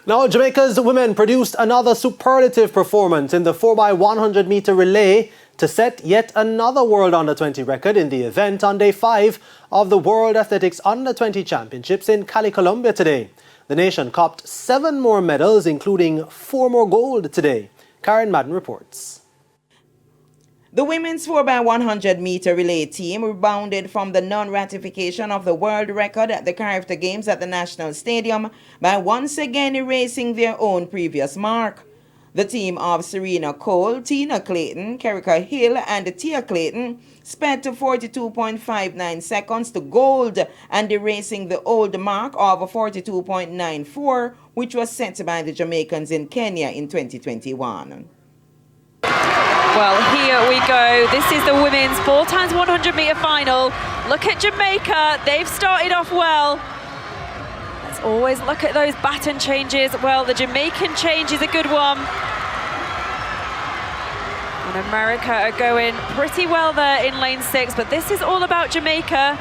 Now, Jamaica's women produced another superlative performance in the 4x100m relay to set yet another World Under-20 record in the event on day 5 of the World Athletics Under-20 Championships in Cali, Colombia today. The nation copped 7 more medals, including 4 more gold today. Karen Madden reports. The women's 4x100m relay team rebounded from the non-ratification of the world record at the Caribbean Games at the National Stadium by once again erasing their own previous mark. The team of Serena Cole, Tina Clayton, Kerrika Hill and Tia Clayton sped to 42.59 seconds to gold and erasing the old mark of 42.94, which was set by the Jamaicans in Kenya in 2021. Well, here we go. This is the women's 4x100m final. Look at Jamaica. They've started off well. Let's always look at those baton changes. Well, the Jamaican change is a good one. And America are going pretty well there in lane 6, but this is all about Jamaica.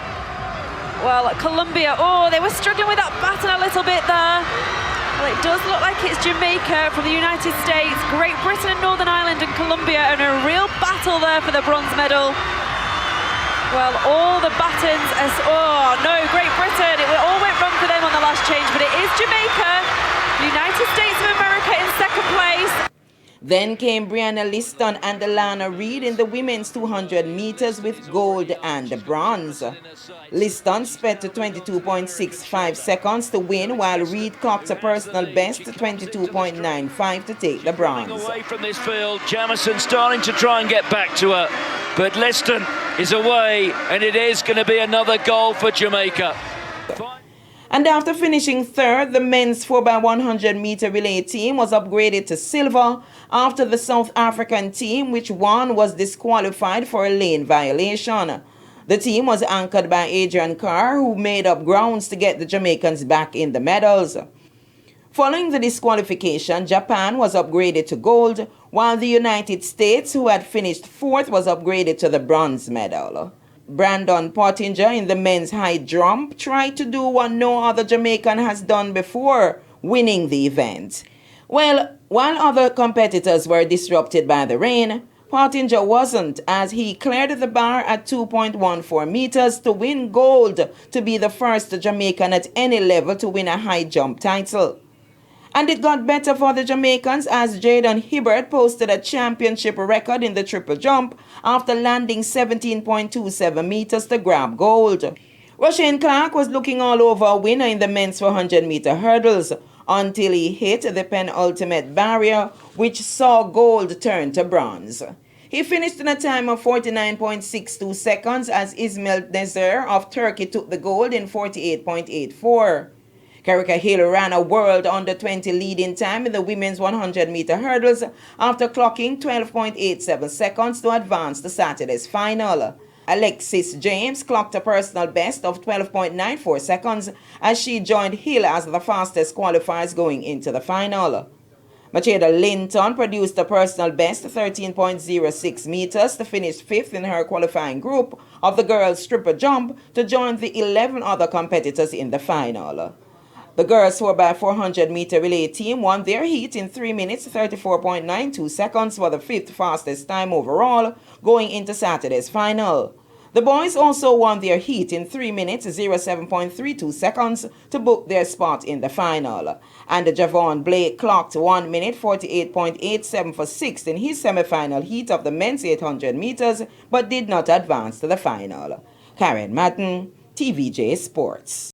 Well, Colombia, oh, they were struggling with that baton a little bit there. Well, it does look like it's Jamaica from the United States, Great Britain and Northern Ireland and Colombia, and a real battle there for the bronze medal. Well, all the batons, oh no, Great Britain, it all went wrong for them on the last change, but it is Jamaica, the United States of America in second place. Then came Brianna Liston and Alana Reid in the women's 200 meters with gold and bronze. Liston sped to 22.65 seconds to win, while Reid clocked a personal best to 22.95 to take the bronze. Away from this field, Jamison starting to try and get back to her, but Liston is away, and it is going to be another goal for Jamaica. And after finishing third, the men's 4x100m relay team was upgraded to silver after the South African team, which won, was disqualified for a lane violation. The team was anchored by Adrian Carr, who made up grounds to get the Jamaicans back in the medals. Following the disqualification, Japan was upgraded to gold, while the United States, who had finished fourth, was upgraded to the bronze medal. Brandon Pottinger in the men's high jump tried to do what no other Jamaican has done before, winning the event. Well, while other competitors were disrupted by the rain, Pottinger wasn't, as he cleared the bar at 2.14 meters to win gold, to be the first Jamaican at any level to win a high jump title. And it got better for the Jamaicans, as Jaden Hibbert posted a championship record in the triple jump after landing 17.27 meters to grab gold. Roshane Clark was looking all over a winner in the men's 400-meter hurdles until he hit the penultimate barrier, which saw gold turn to bronze. He finished in a time of 49.62 seconds as Ismail Nezer of Turkey took the gold in 48.84. Kerrika Hill ran a world under-20 leading time in the women's 100-meter hurdles after clocking 12.87 seconds to advance to Saturday's final. Alexis James clocked a personal best of 12.94 seconds as she joined Hill as the fastest qualifiers going into the final. Macheda Linton produced a personal best 13.06 meters to finish 5th in her qualifying group of the girls' triple jump to join the 11 other competitors in the final. The girls 4x400-meter relay team won their heat in 3 minutes 34.92 seconds for the 5th fastest time overall going into Saturday's final. The boys also won their heat in 3 minutes 07.32 seconds to book their spot in the final. And Javon Blake clocked 1 minute 48.87 for 6th in his semi-final heat of the men's 800 meters, but did not advance to the final. Karen Madden, TVJ Sports.